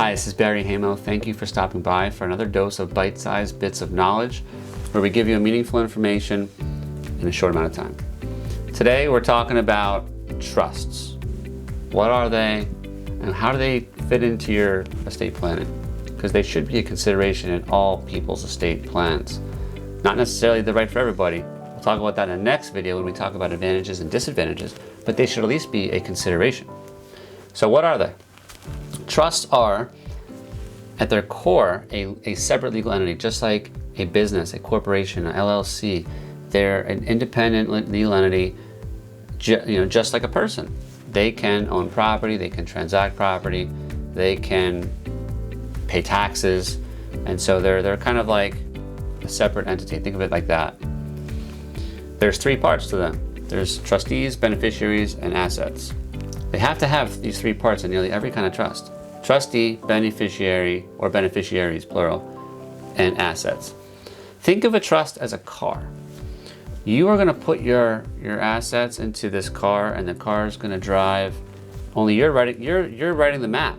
Hi, this is Barry Hamo. Thank you for stopping by for another dose of bite-sized bits of knowledge where we give you meaningful information in a short amount of time. Today we're talking about trusts. What are they and how do they fit into your estate planning? Because they should be a consideration in all people's estate plans. Not necessarily the right for everybody. We'll talk about that in the next video when we talk about advantages and disadvantages, but they should at least be a consideration. So what are they? Trusts are, at their core, a separate legal entity, just like a business, a corporation, an LLC. They're an independent legal entity, just like a person. They can own property, they can transact property, they can pay taxes, and so they're kind of like a separate entity. Think of it like that. There's three parts to them. There's trustees, beneficiaries, and assets. They have to have these three parts in nearly every kind of trust. Trustee, beneficiary, or beneficiaries, plural, and assets. Think of a trust as a car. You are going to put your assets into this car, and the car is going to drive. Only you're writing the map.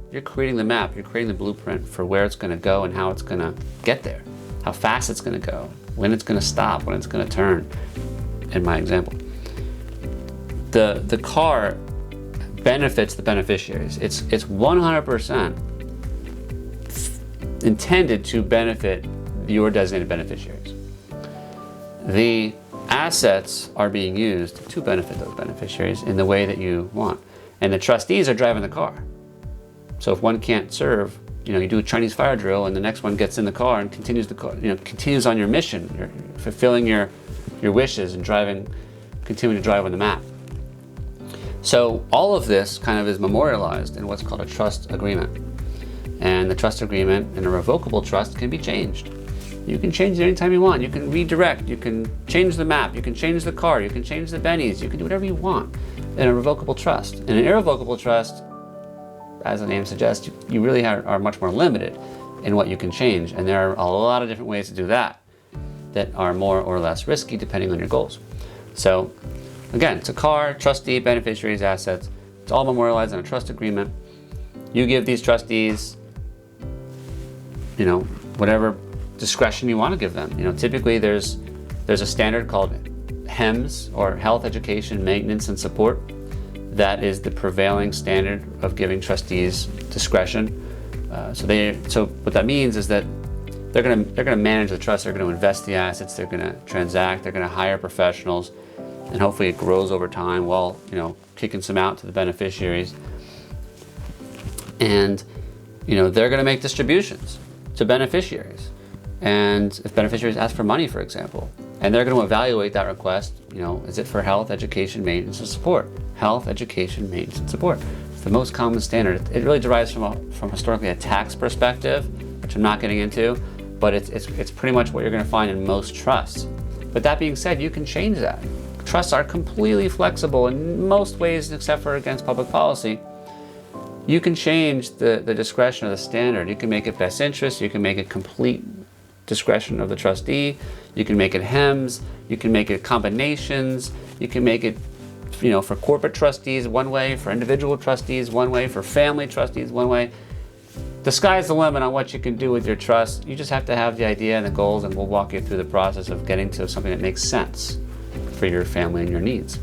You're creating the map. You're creating the blueprint for where it's going to go and how it's going to get there, how fast it's going to go, when it's going to stop, when it's going to turn. In my example, the car benefits the beneficiaries. It's 100% intended to benefit your designated beneficiaries. The assets are being used to benefit those beneficiaries in the way that you want. And the trustees are driving the car. So if one can't serve, you do a Chinese fire drill and the next one gets in the car and continues continues on your mission. You're fulfilling your wishes and continuing to drive on the map. So all of this kind of is memorialized in what's called a trust agreement. And the trust agreement in a revocable trust can be changed. You can change it anytime you want. You can redirect, you can change the map, you can change the car, you can change the bennies, you can do whatever you want in a revocable trust. In an irrevocable trust, as the name suggests, you really are much more limited in what you can change. And there are a lot of different ways to do that are more or less risky depending on your goals. So again, it's a car, trustee, beneficiaries, assets. It's all memorialized in a trust agreement. You give these trustees, whatever discretion you want to give them. Typically there's a standard called HEMS, or Health, Education, Maintenance, and Support. That is the prevailing standard of giving trustees discretion. So what that means is that they're gonna manage the trust. They're gonna invest the assets. They're gonna transact. They're gonna hire professionals, and hopefully it grows over time while kicking some out to the beneficiaries. And they're gonna make distributions to beneficiaries. And if beneficiaries ask for money, for example, and they're going to evaluate that request, is it for health, education, maintenance, and support? Health, education, maintenance, and support. It's the most common standard. It really derives from historically a tax perspective, which I'm not getting into, but it's pretty much what you're going to find in most trusts. But that being said, you can change that. Trusts are completely flexible in most ways except for against public policy. You can change the discretion of the standard. You can make it best interest. You can make it complete discretion of the trustee. You can make it HEMS. You can make it combinations. You can make it, for corporate trustees one way, for individual trustees one way, for family trustees one way. The sky's the limit on what you can do with your trust. You just have to have the idea and the goals, and we'll walk you through the process of getting to something that makes sense for your family and your needs.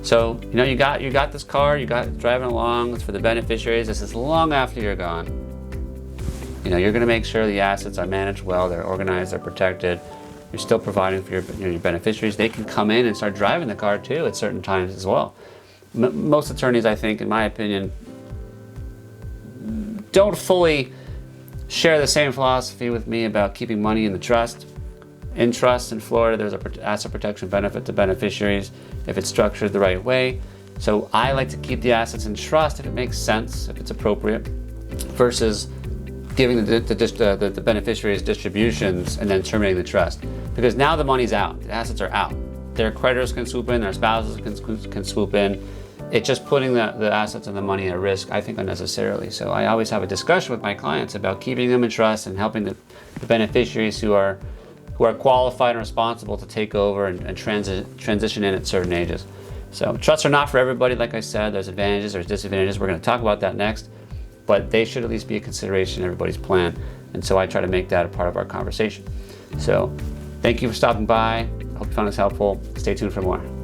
So, you got this car, you got it driving along. It's for the beneficiaries. This is long after you're gone. You're going to make sure the assets are managed well, they're organized, they're protected. You're still providing for your beneficiaries. They can come in and start driving the car too at certain times as well. Most attorneys, I think, in my opinion, don't fully share the same philosophy with me about keeping money in the trust. In trusts in Florida, there's an asset protection benefit to beneficiaries if it's structured the right way. So I like to keep the assets in trust if it makes sense, if it's appropriate, versus giving the beneficiaries distributions and then terminating the trust. Because now the money's out, the assets are out. Their creditors can swoop in, their spouses can swoop in. It's just putting the assets and the money at risk, I think, unnecessarily. So I always have a discussion with my clients about keeping them in trust and helping the beneficiaries who are qualified and responsible to take over and transition in at certain ages. So trusts are not for everybody, like I said. There's advantages, there's disadvantages. We're going to talk about that next. but they should at least be a consideration in everybody's plan. And so I try to make that a part of our conversation. So thank you for stopping by. I hope you found this helpful. Stay tuned for more.